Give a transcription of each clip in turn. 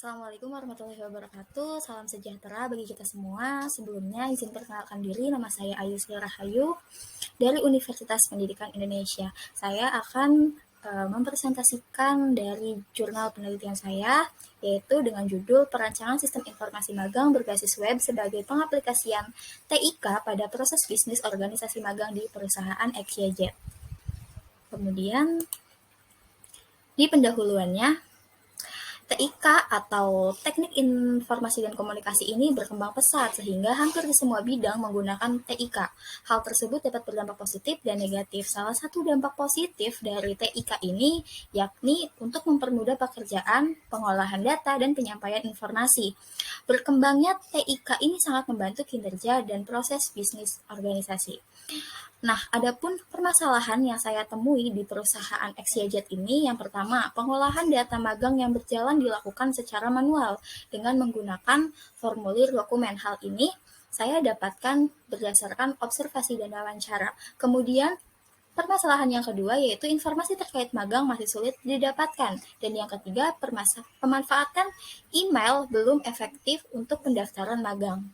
Assalamualaikum warahmatullahi wabarakatuh. Salam sejahtera bagi kita semua. Sebelumnya izin perkenalkan diri, nama saya Ayu Sri Rahayu dari Universitas Pendidikan Indonesia. Saya akan mempresentasikan dari jurnal penelitian saya, yaitu dengan judul Perancangan Sistem Informasi Magang Berbasis Web sebagai Pengaplikasian TIK pada Proses Bisnis Organisasi Magang di Perusahaan XYZ. Kemudian, di pendahuluannya, TIK atau Teknik Informasi dan Komunikasi ini berkembang pesat sehingga hampir di semua bidang menggunakan TIK. Hal tersebut dapat berdampak positif dan negatif. Salah satu dampak positif dari TIK ini yakni untuk mempermudah pekerjaan, pengolahan data, dan penyampaian informasi. Berkembangnya TIK ini sangat membantu kinerja dan proses bisnis organisasi. Nah, adapun permasalahan yang saya temui di perusahaan XYZ ini, yang pertama, pengolahan data magang yang berjalan dilakukan secara manual dengan menggunakan formulir dokumen. Hal ini saya dapatkan berdasarkan observasi dan wawancara. Kemudian, permasalahan yang kedua yaitu informasi terkait magang masih sulit didapatkan. Dan yang ketiga, pemanfaatan email belum efektif untuk pendaftaran magang.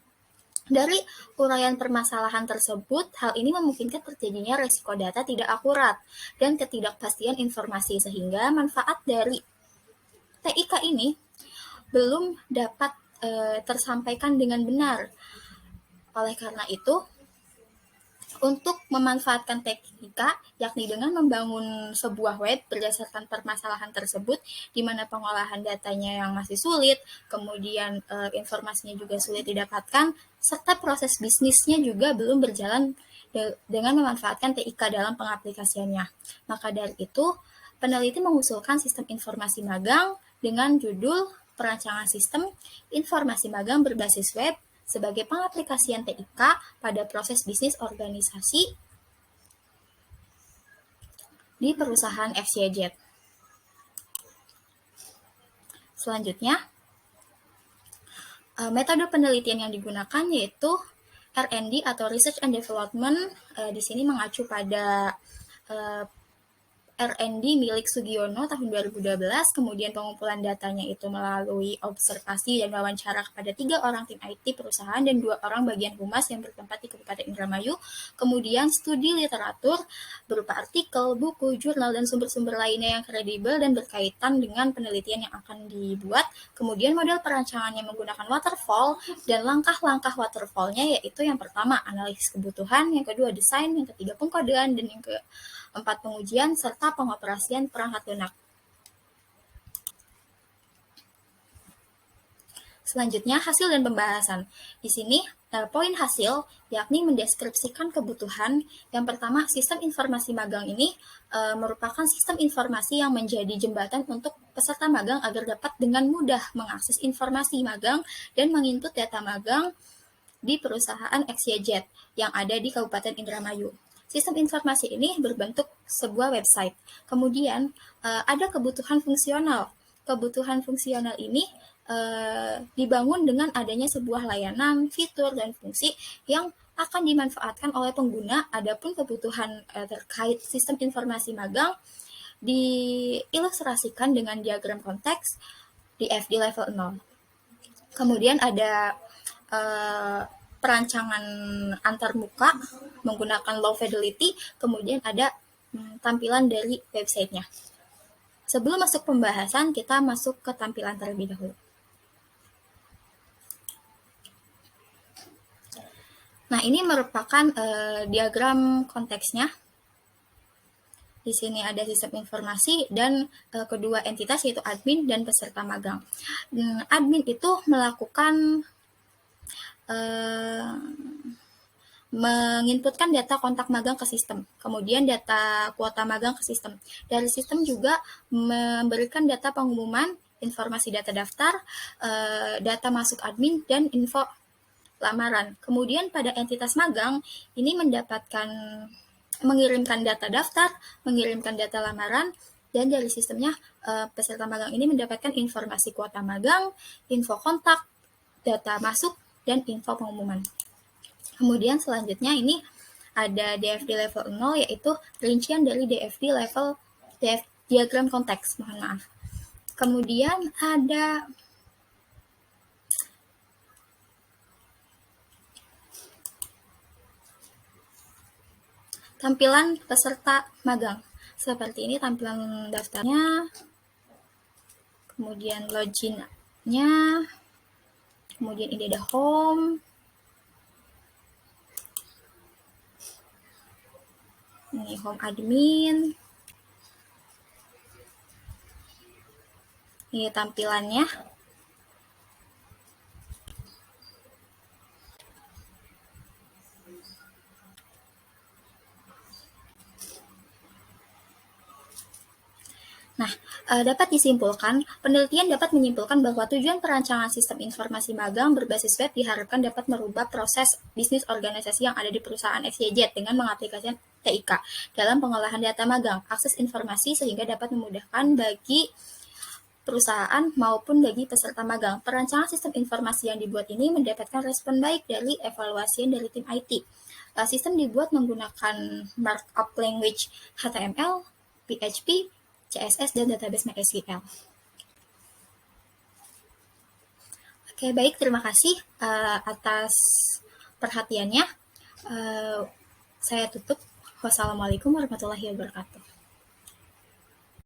Dari uraian permasalahan tersebut, hal ini memungkinkan terjadinya risiko data tidak akurat dan ketidakpastian informasi, sehingga manfaat dari TIK ini belum dapat tersampaikan dengan benar. Oleh karena itu, untuk memanfaatkan TIK, yakni dengan membangun sebuah web berdasarkan permasalahan tersebut, di mana pengolahan datanya yang masih sulit, kemudian informasinya juga sulit didapatkan, serta proses bisnisnya juga belum berjalan dengan memanfaatkan TIK dalam pengaplikasiannya. Maka dari itu, peneliti mengusulkan sistem informasi magang dengan judul Perancangan Sistem Informasi Magang Berbasis Web sebagai pengaplikasian TIK pada proses bisnis organisasi di perusahaan XYZ. Selanjutnya, metode penelitian yang digunakan yaitu R&D atau Research and Development. Di sini mengacu pada R&D milik Sugiono tahun 2012, kemudian pengumpulan datanya itu melalui observasi dan wawancara kepada 3 orang tim IT perusahaan dan 2 orang bagian humas yang bertempat di Kabupaten Indramayu, kemudian studi literatur berupa artikel, buku, jurnal, dan sumber-sumber lainnya yang kredibel dan berkaitan dengan penelitian yang akan dibuat, kemudian model perancangannya menggunakan waterfall, dan langkah-langkah waterfallnya yaitu yang pertama analisis kebutuhan, yang kedua desain, yang ketiga pengkodean, dan yang keempat pengujian, serta pengoperasian perangkat lunak. Selanjutnya, hasil dan pembahasan. Di sini, poin hasil yakni mendeskripsikan kebutuhan. Yang pertama, sistem informasi magang ini merupakan sistem informasi yang menjadi jembatan untuk peserta magang agar dapat dengan mudah mengakses informasi magang dan menginput data magang di perusahaan XYZ yang ada di Kabupaten Indramayu. Sistem informasi ini berbentuk sebuah website. Kemudian ada kebutuhan fungsional. Kebutuhan fungsional ini dibangun dengan adanya sebuah layanan, fitur, dan fungsi yang akan dimanfaatkan oleh pengguna. Adapun kebutuhan terkait sistem informasi magang diilustrasikan dengan diagram konteks di FD level 0. Kemudian ada perancangan antarmuka menggunakan low fidelity, kemudian ada tampilan dari websitenya. Sebelum masuk pembahasan, kita masuk ke tampilan terlebih dahulu. Nah, ini merupakan diagram konteksnya. Di sini ada sistem informasi dan kedua entitas yaitu admin dan peserta magang. Admin itu melakukan menginputkan data kontak magang ke sistem, kemudian data kuota magang ke sistem. Dari sistem juga memberikan data pengumuman, informasi data daftar, data masuk admin, dan info lamaran. Kemudian pada entitas magang, ini mengirimkan data daftar, mengirimkan data lamaran, dan dari sistemnya peserta magang ini mendapatkan informasi kuota magang, info kontak, data masuk, dan info pengumuman. Kemudian selanjutnya ini ada DFD level 0 yaitu rincian dari DFD level diagram konteks, mohon maaf. Kemudian ada tampilan peserta magang. Seperti ini tampilan daftarnya, kemudian login-nya, kemudian ini ada home, ini home admin, ini tampilannya. Nah, dapat disimpulkan, penelitian dapat menyimpulkan bahwa tujuan perancangan sistem informasi magang berbasis web diharapkan dapat merubah proses bisnis organisasi yang ada di perusahaan XYZ dengan mengaplikasikan TIK dalam pengolahan data magang, akses informasi sehingga dapat memudahkan bagi perusahaan maupun bagi peserta magang. Perancangan sistem informasi yang dibuat ini mendapatkan respon baik dari evaluasi dari tim IT. Sistem dibuat menggunakan markup language HTML, PHP, CSS, dan database MySQL. Oke, baik. Terima kasih atas perhatiannya. Saya tutup. Wassalamualaikum warahmatullahi wabarakatuh.